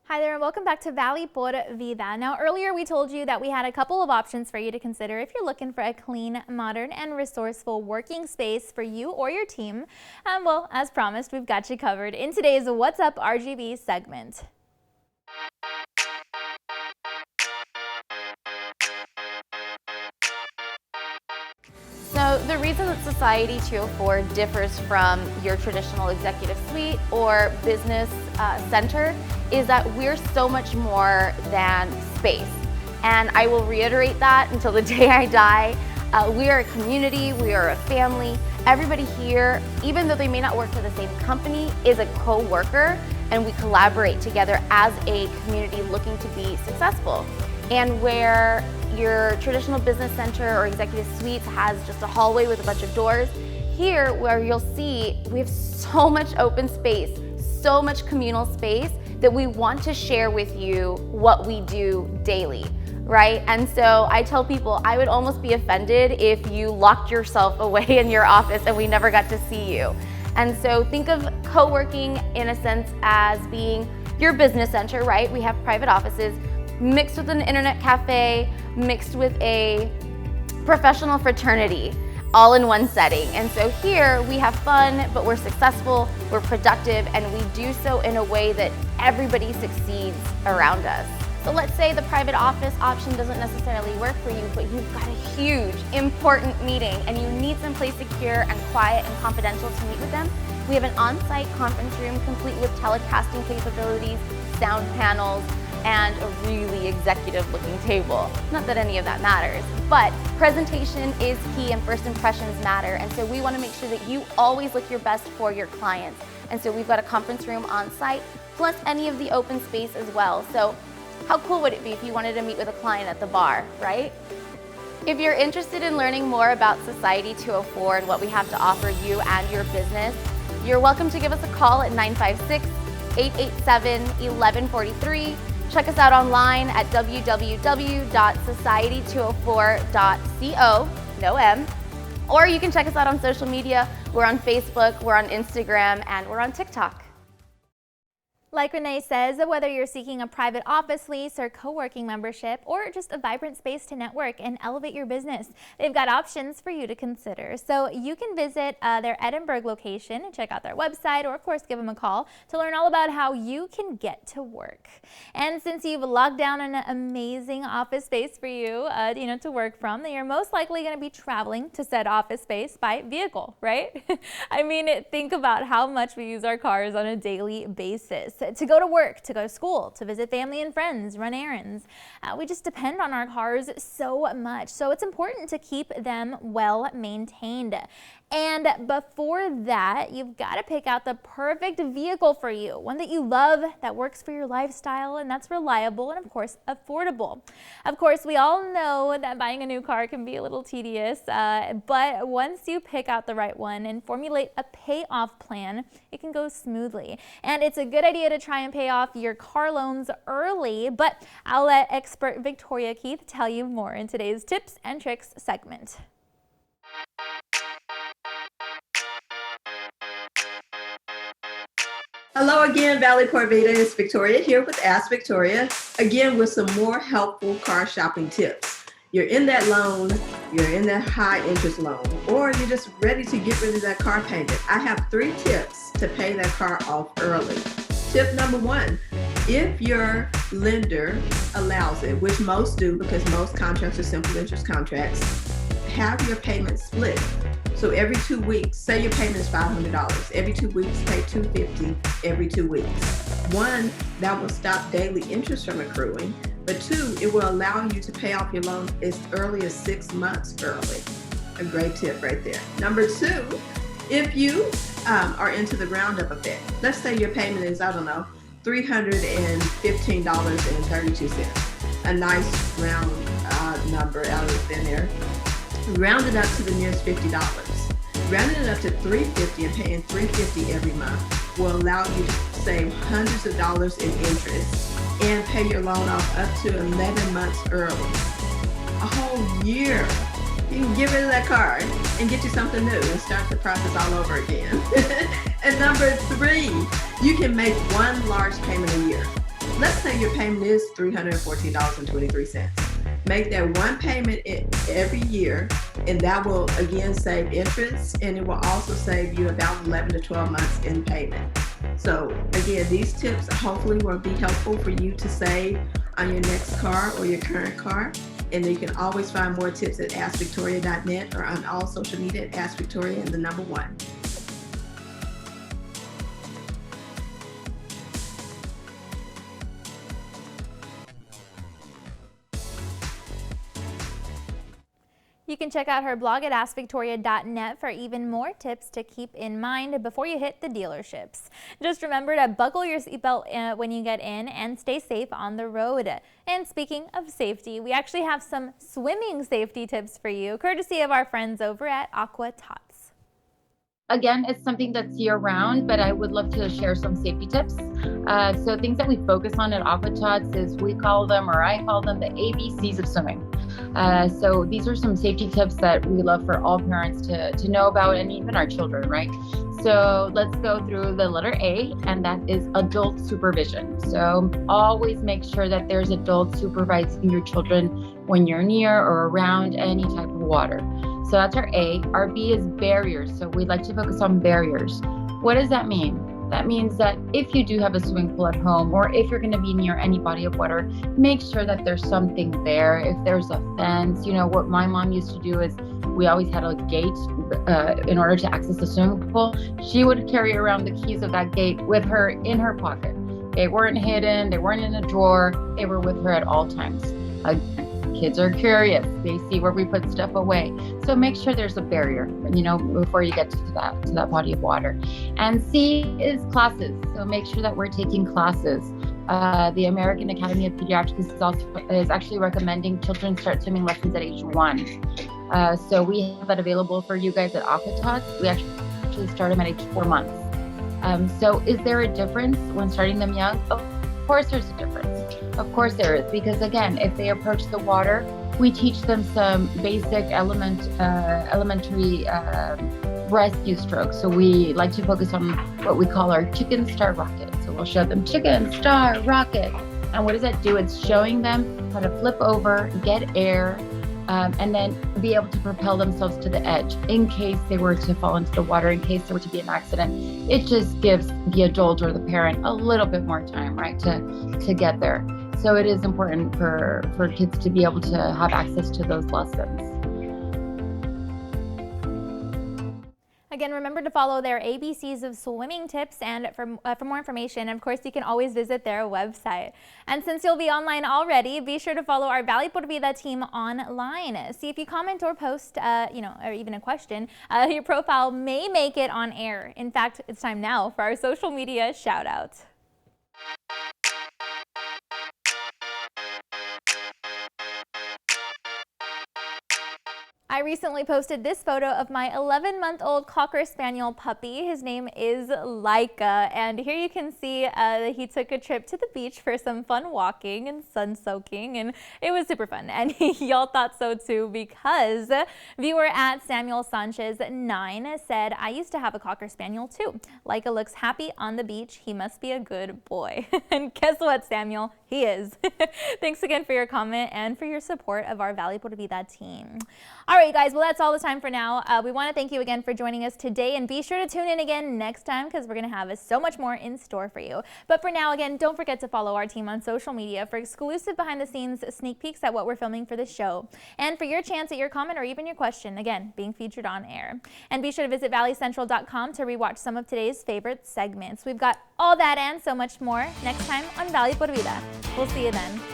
Hi there and welcome back to Valley por Vida. Now earlier we told you that we had a couple of options for you to consider if you're looking for a clean, modern, and resourceful working space for you or your team. Well, as promised, we've got you covered in today's What's Up RGB segment. So the reason that Society 204 differs from your traditional executive suite or business center is that we're so much more than space. And I will reiterate that until the day I die. We are a community, we are a family. Everybody here, even though they may not work for the same company, is a co-worker, and we collaborate together as a community looking to be successful. And where your traditional business center or executive suites has just a hallway with a bunch of doors, here where you'll see we have so much open space, so much communal space that we want to share with you what we do daily, right? And so I tell people I would almost be offended if you locked yourself away in your office and we never got to see you. And so think of co-working in a sense as being your business center, right? We have private offices mixed with an internet cafe, mixed with a professional fraternity, all in one setting. And so here we have fun, but we're successful, we're productive, and we do so in a way that everybody succeeds around us. So let's say the private office option doesn't necessarily work for you, but you've got a huge, important meeting and you need someplace secure and quiet and confidential to meet with them. We have an on-site conference room complete with telecasting capabilities, sound panels, and a really executive looking table. Not that any of that matters, but presentation is key and first impressions matter. And so we want to make sure that you always look your best for your clients. And so we've got a conference room on site, plus any of the open space as well. So how cool would it be if you wanted to meet with a client at the bar, right? If you're interested in learning more about Society 204 and what we have to offer you and your business, you're welcome to give us a call at 956-887-1143. Check us out online at www.society204.co, no M. Or you can check us out on social media. We're on Facebook, we're on Instagram, and we're on TikTok. Like Renee says, whether you're seeking a private office lease or co-working membership or just a vibrant space to network and elevate your business, they've got options for you to consider. So you can visit their Edinburgh location and check out their website, or of course give them a call to learn all about how you can get to work. And since you've locked down an amazing office space for you, to work from, then you're most likely going to be traveling to said office space by vehicle, right? I mean, think about how much we use our cars on a daily basis. To go to work, to go to school, to visit family and friends, run errands. We just depend on our cars so much. So it's important to keep them well maintained. And before that, you've got to pick out the perfect vehicle for you, one that you love, that works for your lifestyle, and that's reliable and, of course, affordable. Of course, we all know that buying a new car can be a little tedious, but once you pick out the right one and formulate a payoff plan, it can go smoothly. And it's a good idea to try and pay off your car loans early, but I'll let expert Victoria Keith tell you more in today's Tips and Tricks segment. Hello again, Valley por Vida. It's Victoria here with Ask Victoria, again with some more helpful car shopping tips. You're in that loan, you're in that high interest loan, or you're just ready to get rid of that car payment. I have 3 tips to pay that car off early. Tip number 1, if your lender allows it, which most do because most contracts are simple interest contracts, have your payments split. So every 2 weeks, say your payment is $500. Every 2 weeks, pay $250 every 2 weeks. 1, that will stop daily interest from accruing. But 2, it will allow you to pay off your loan as early as 6 months early. A great tip right there. Number 2, if you are into the roundup effect, let's say your payment is, $315.32. A nice round number out of thin air. Round it up to the nearest $50. Rounding it up to $350 and paying $350 every month will allow you to save hundreds of dollars in interest and pay your loan off up to 11 months early. A whole year. You can get rid of that car and get you something new and start the process all over again. And number 3, you can make one large payment a year. Let's say your payment is $314.23. Make that one payment every year, and that will again save interest, and it will also save you about 11 to 12 months in payment. So again, these tips hopefully will be helpful for you to save on your next car or your current car. And you can always find more tips at AskVictoria.net or on all social media at AskVictoria and the number 1. You can check out her blog at AskVictoria.net for even more tips to keep in mind before you hit the dealerships. Just remember to buckle your seatbelt when you get in and stay safe on the road. And speaking of safety, we actually have some swimming safety tips for you, courtesy of our friends over at Aqua Tots. Again, it's something that's year-round, but I would love to share some safety tips. So things that we focus on at Aqua Tots is I call them the ABCs of swimming. So these are some safety tips that we love for all parents to know about, and even our children, right? So let's go through the letter A, and that is adult supervision. So always make sure that there's adults supervising your children when you're near or around any type of water. So that's our A. Our B is barriers. So we'd like to focus on barriers. What does that mean? That means that if you do have a swimming pool at home, or if you're going to be near any body of water, make sure that there's something there. If there's a fence, what my mom used to do is we always had a gate in order to access the swimming pool. She would carry around the keys of that gate with her in her pocket. They weren't hidden. They weren't in a drawer. They were with her at all times. Kids are curious. They see where we put stuff away. So make sure there's a barrier, before you get to that body of water. And C is classes. So make sure that we're taking classes. The American Academy of Pediatrics is actually recommending children start swimming lessons at age 1. So we have that available for you guys at Aqua Tots. We actually start them at age 4 months. So is there a difference when starting them young? Of course there's a difference. Of course there is, because again, if they approach the water, we teach them some basic elementary rescue strokes. So we like to focus on what we call our chicken, star, rocket. So we'll show them chicken, star, rocket. And what does that do? It's showing them how to flip over, get air, and then be able to propel themselves to the edge in case they were to fall into the water, in case there were to be an accident. It just gives the adult or the parent a little bit more time, right, to get there. So it is important for kids to be able to have access to those lessons. Again, remember to follow their ABCs of swimming tips, and for more information, of course, you can always visit their website. And since you'll be online already, be sure to follow our Valley Por Vida team online. See if you comment or post, or even a question, your profile may make it on air. In fact, it's time now for our social media shout out. I recently posted this photo of my 11-month-old Cocker Spaniel puppy. His name is Laika, and here you can see that he took a trip to the beach for some fun walking and sun soaking, and it was super fun. And y'all thought so too, because viewer at Samuel Sanchez 9 said, "I used to have a Cocker Spaniel too. Laika looks happy on the beach. He must be a good boy." And guess what, Samuel? He is. Thanks again for your comment and for your support of our Valley Por Vida team. All right, guys, well, that's all the time for now. We want to thank you again for joining us today, and be sure to tune in again next time, because we're going to have so much more in store for you. But for now, again, don't forget to follow our team on social media for exclusive behind-the-scenes sneak peeks at what we're filming for the show, and for your chance at your comment or even your question, again, being featured on air. And be sure to visit valleycentral.com to rewatch some of today's favorite segments. We've got all that and so much more next time on Valley Por Vida. We'll see you then.